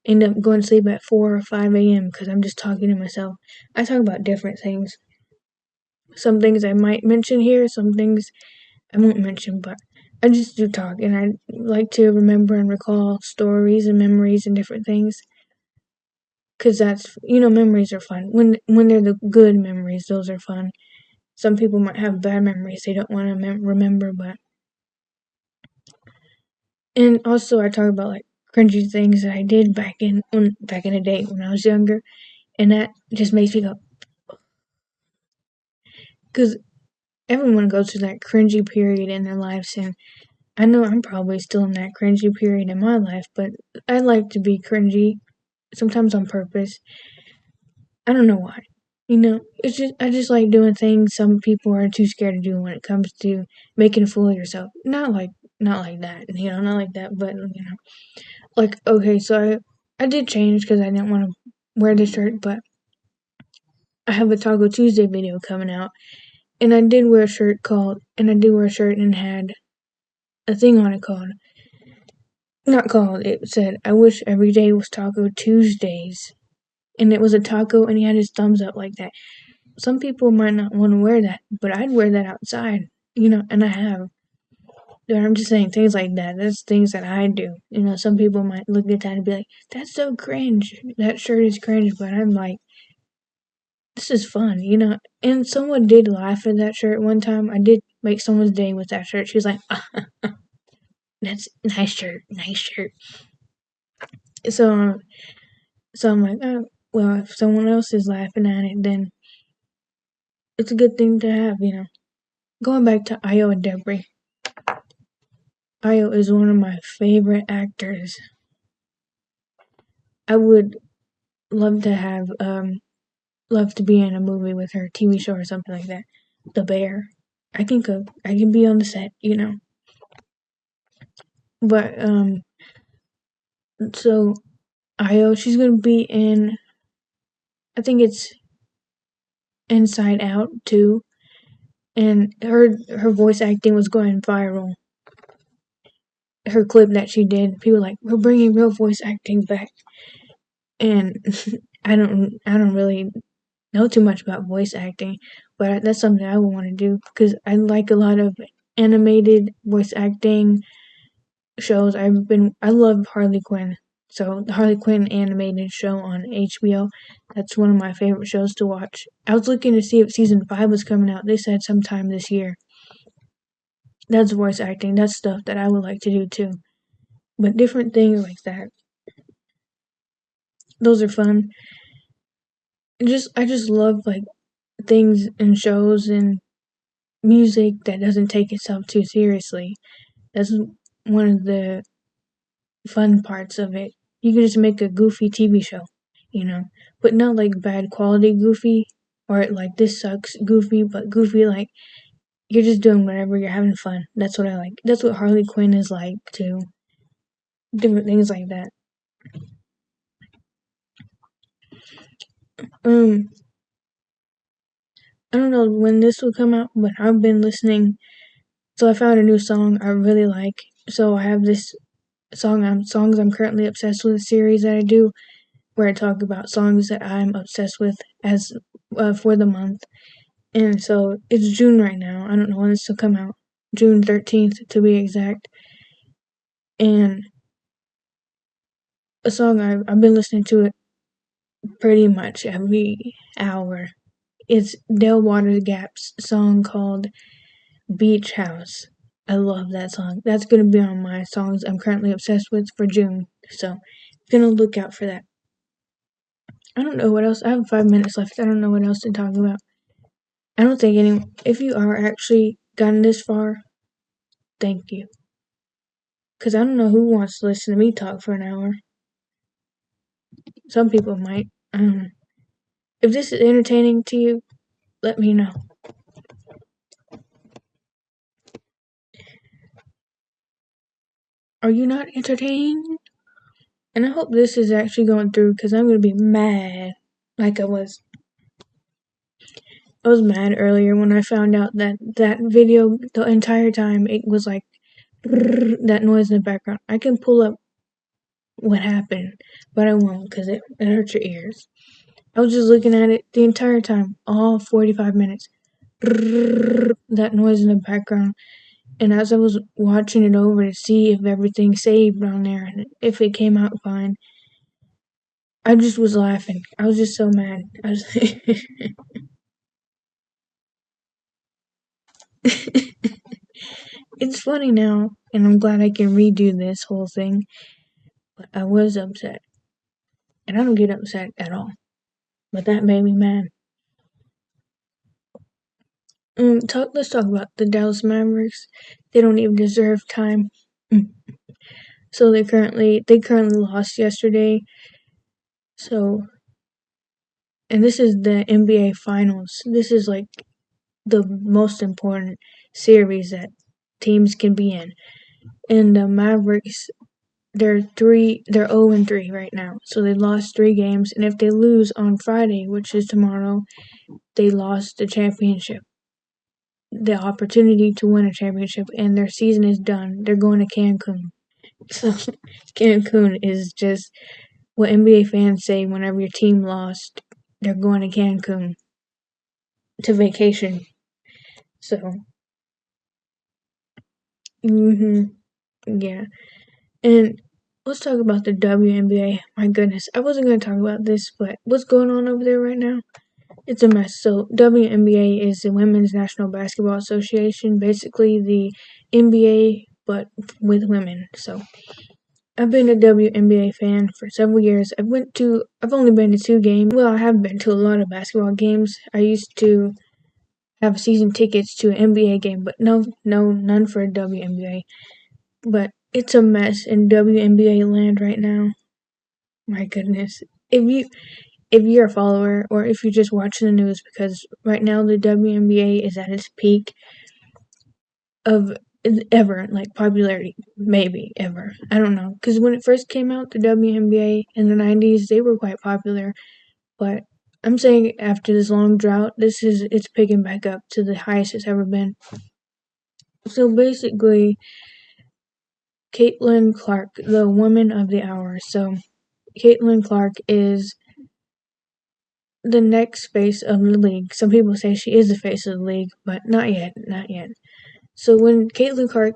end up going to sleep at 4 or 5 a.m. because I'm just talking to myself. I talk about different things. Some things I might mention here, some things I won't mention, but I just do talk, and I like to remember and recall stories and memories and different things. Because that's, memories are fun. When they're the good memories, those are fun. Some people might have bad memories they don't want to remember, but. And also, I talk about like cringy things that I did back in the day when I was younger, and that just makes me go. Because everyone goes through that cringy period in their lives, and I know I'm probably still in that cringy period in my life, but I like to be cringy, sometimes on purpose. I don't know why. It's just I just like doing things some people are too scared to do when it comes to making a fool of yourself. Not like that, not like that, but like okay, so I did change because I didn't want to wear the shirt, but I have a Taco Tuesday video coming out, and I did wear a shirt and had a thing on it it said, I wish every day was Taco Tuesdays. And it was a taco, and he had his thumbs up like that. Some people might not want to wear that, but I'd wear that outside, and I have. But I'm just saying things like that. That's things that I do. Some people might look at that and be like, that's so cringe. That shirt is cringe, but I'm like, this is fun, And someone did laugh at that shirt one time. I did make someone's day with that shirt. She was like, that's nice shirt, nice shirt. So I'm like, oh, well, if someone else is laughing at it, then it's a good thing to have, Going back to Io and Debris. Io is one of my favorite actors. I would love to have love to be in a movie with her, TV show or something like that. The Bear. I can cook. I can be on the set, you know. But so Io, she's gonna be in. I think it's Inside Out too, and her voice acting was going viral. Her clip that she did, people were like, we're bringing real voice acting back, and I don't really know too much about voice acting, but that's something I would want to do because I like a lot of animated voice acting shows. I love Harley Quinn. So the Harley Quinn animated show on HBO, that's one of my favorite shows to watch. I was looking to see if season 5 was coming out. They said sometime this year. That's voice acting. That's stuff that I would like to do too. But different things like that. Those are fun. I just love like things and shows and music that doesn't take itself too seriously. That's one of the fun parts of it. You can just make a goofy TV show, you know, but not like bad quality goofy or like this sucks goofy, but goofy like you're just doing whatever, you're having fun. That's what I like. That's what Harley Quinn is like too. Different things like that. Um, I don't know when this will come out, but I've been listening. So I found a new song I really like. So I have this songs I'm currently obsessed with series that I do, where I talk about songs that I'm obsessed with as for the month. And so it's June right now. I don't know when this will come out. June 13th to be exact. And a song I've been listening to it pretty much every hour. It's Dale Waters Gap's song called Beach House. I love that song. That's gonna be on my songs I'm currently obsessed with for June. So gonna look out for that. I don't know what else. I have 5 minutes left. I don't know what else to talk about. I don't think any. If you are actually gotten this far, thank you. Because I don't know who wants to listen to me talk for an hour. Some people might. If this is entertaining to you, let me know. Are you not entertained? And I hope this is actually going through because I'm going to be mad like I was. I was mad earlier when I found out that that video, the entire time, it was like that noise in the background. I can pull up what happened, but I won't because it hurts your ears. I was just looking at it the entire time, all 45 minutes. That noise in the background. And as I was watching it over to see if everything saved on there and if it came out fine, I just was laughing. I was just so mad. I was It's funny now, and I'm glad I can redo this whole thing, but I was upset. And I don't get upset at all. But that made me mad. Let's talk about the Dallas Mavericks. They don't even deserve time. So they currently lost yesterday. So, and this is the NBA Finals. This is like the most important series that teams can be in. And the Mavericks, they're 0-3 right now. So they lost 3 games, and if they lose on Friday, which is tomorrow, they lost the championship. The opportunity to win a championship, and their season is done. They're going to Cancun. So Cancun is just what NBA fans say whenever your team lost. They're going to Cancun to vacation. So, yeah. And let's talk about the WNBA. My goodness, I wasn't going to talk about this, but what's going on over there right now? It's a mess. So, WNBA is the Women's National Basketball Association, basically the NBA, but with women. So, I've been a WNBA fan for several years. I've only been to 2 games. Well, I have been to a lot of basketball games. I used to have season tickets to an NBA game, but none for a WNBA. but it's a mess in WNBA land right now. My goodness. If you're a follower or if you're just watching the news, because right now the WNBA is at its peak of ever, like popularity, maybe ever. I don't know, because when it first came out, the WNBA in the 90s, they were quite popular, but I'm saying after this long drought, it's picking back up to the highest it's ever been. So basically, Caitlin Clark, the woman of the hour. So Caitlin Clark is the next face of the league. Some people say she is the face of the league, but not yet, not yet. So when Caitlin Clark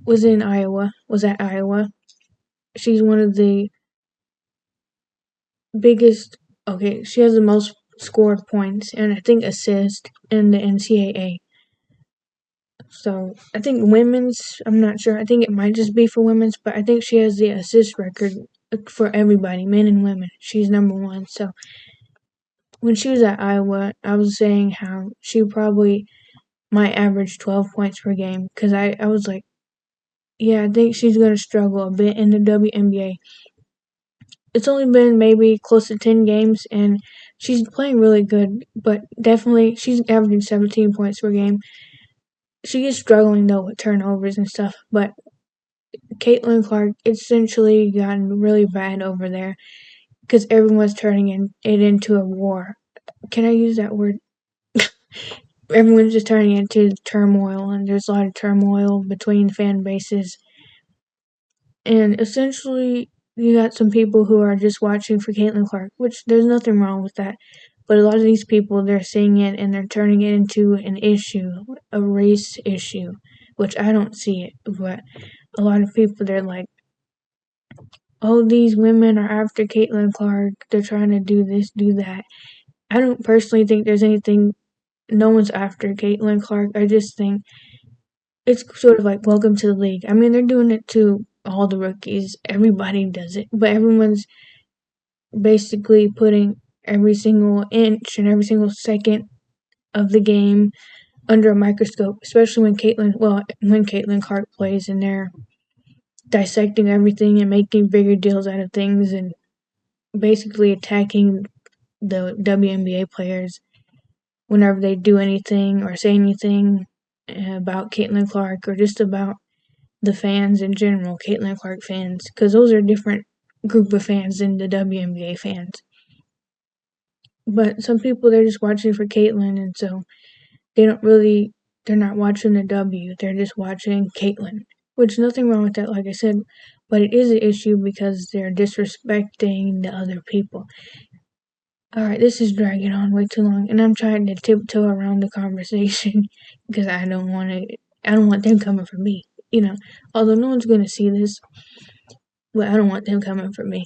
was at Iowa, she's one of the biggest. Okay, she has the most scored points and I think assists in the NCAA. So I think women's. I'm not sure. I think it might just be for women's, but I think she has the assist record for everybody, men and women. She's number one. So when she was at Iowa, I was saying how she probably might average 12 points per game because I was like, yeah, I think she's going to struggle a bit in the WNBA. It's only been maybe close to 10 games, and she's playing really good, but definitely she's averaging 17 points per game. She is struggling, though, with turnovers and stuff, but Caitlin Clark essentially gotten really bad over there because everyone's turning it into a war. Can I use that word? Everyone's just turning it into turmoil, and there's a lot of turmoil between fan bases. And essentially, you got some people who are just watching for Caitlin Clark, which there's nothing wrong with that. But a lot of these people, they're seeing it and they're turning it into an issue, a race issue, which I don't see it. But a lot of people, they're like, oh, these women are after Caitlin Clark. They're trying to do this, do that. I don't personally think there's anything, no one's after Caitlin Clark. I just think it's sort of like welcome to the league. I mean, they're doing it to all the rookies. Everybody does it. But everyone's basically putting every single inch and every single second of the game under a microscope, especially when Caitlin Clark plays and they're dissecting everything and making bigger deals out of things and basically attacking the WNBA players whenever they do anything or say anything about Caitlin Clark or just about the fans in general, Caitlin Clark fans, because those are different group of fans than the WNBA fans. But some people, they're just watching for Caitlin, and so they're not watching the W, they're just watching Caitlin. Which, nothing wrong with that, like I said, but it is an issue because they're disrespecting the other people. Alright, this is dragging on way too long, and I'm trying to tiptoe around the conversation because I don't want them coming for me, although no one's gonna see this, but I don't want them coming for me.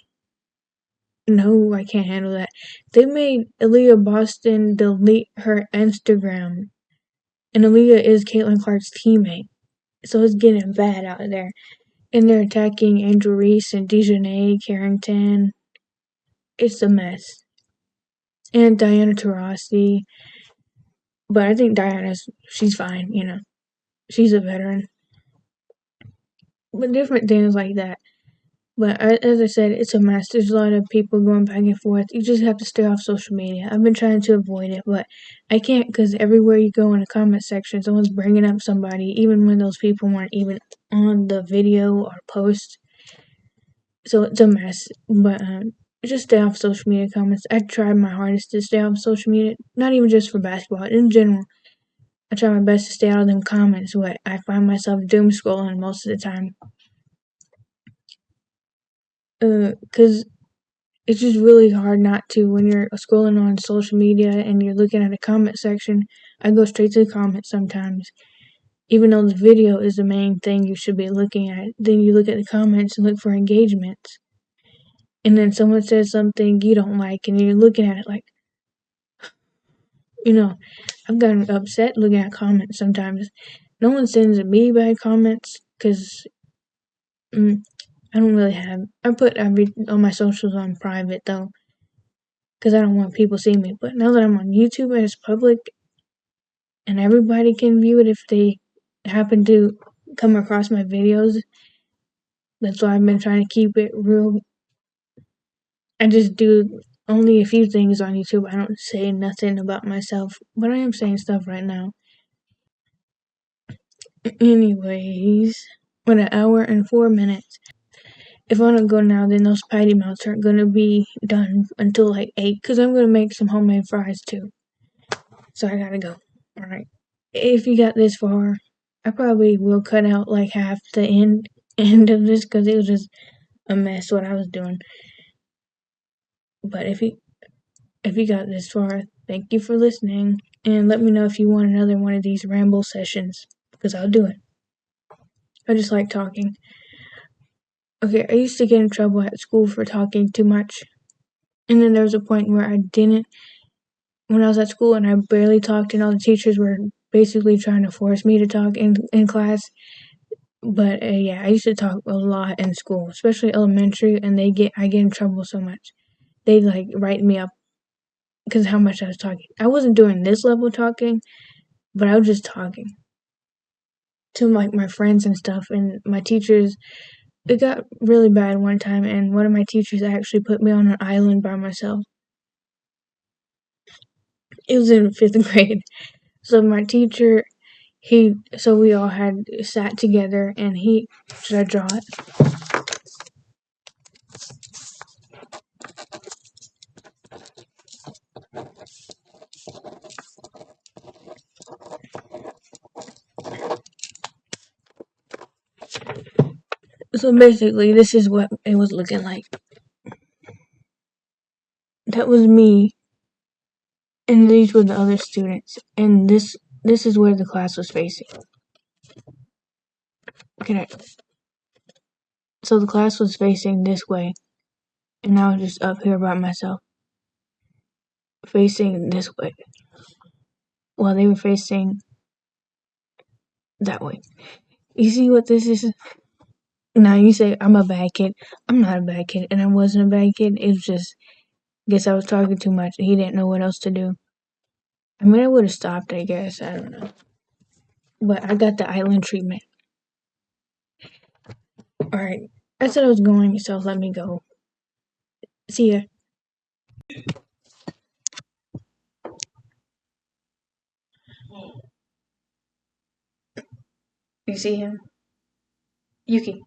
No, I can't handle that. They made Aaliyah Boston delete her Instagram, and Aaliyah is Caitlin Clark's teammate, so it's getting bad out there. And they're attacking Angel Reese and Dejanay Carrington. It's a mess. And Diana Taurasi, but I think she's fine, she's a veteran. But different things like that. But as I said, it's a mess. There's a lot of people going back and forth. You just have to stay off social media. I've been trying to avoid it, but I can't because everywhere you go in the comment section, someone's bringing up somebody, even when those people weren't even on the video or post. So it's a mess. But just stay off social media comments. I tried my hardest to stay off social media, not even just for basketball, in general. I try my best to stay out of them comments, but I find myself doom scrolling most of the time. Because it's just really hard not to when you're scrolling on social media and you're looking at a comment section. I go straight to the comments sometimes. Even though the video is the main thing you should be looking at, then you look at the comments and look for engagements. And then someone says something you don't like and you're looking at it like, I've gotten upset looking at comments sometimes. No one sends me bad comments because I don't really I put all my socials on private though, because I don't want people seeing me. But now that I'm on YouTube and it's public, and everybody can view it if they happen to come across my videos, That's why I've been trying to keep it real. I just do only a few things on YouTube. I don't say nothing about myself, but I am saying stuff right now. Anyways, with 1 hour and 4 minutes. If I don't go now, then those patty melts aren't gonna be done until like 8, because I'm gonna make some homemade fries too. So I gotta go. Alright. If you got this far, I probably will cut out like half the end of this, because it was just a mess what I was doing. But if you got this far, thank you for listening, and let me know if you want another one of these ramble sessions, because I'll do it. I just like talking. Okay, I used to get in trouble at school for talking too much. And then there was a point where I didn't, when I was at school and I barely talked, and all the teachers were basically trying to force me to talk in class. But yeah, I used to talk a lot in school, especially elementary, and I get in trouble so much. They like write me up because of how much I was talking. I wasn't doing this level talking, but I was just talking to like my friends and stuff, and my teachers. It got really bad one time, and one of my teachers actually put me on an island by myself. It was in 5th grade. So my teacher, so we all had sat together, and should I draw it? So basically, this is what it was looking like. That was me, and these were the other students, and this is where the class was facing. Okay, so the class was facing this way, and I was just up here by myself, facing this way, while they were facing that way. You see what this is? Now you say I'm a bad kid. I'm not a bad kid, and I wasn't a bad kid. It was just, guess I was talking too much, and he didn't know what else to do. I mean, I would have stopped, I guess. I don't know. But I got the island treatment. Alright. I said I was going, so let me go. See ya. You see him? Yuki.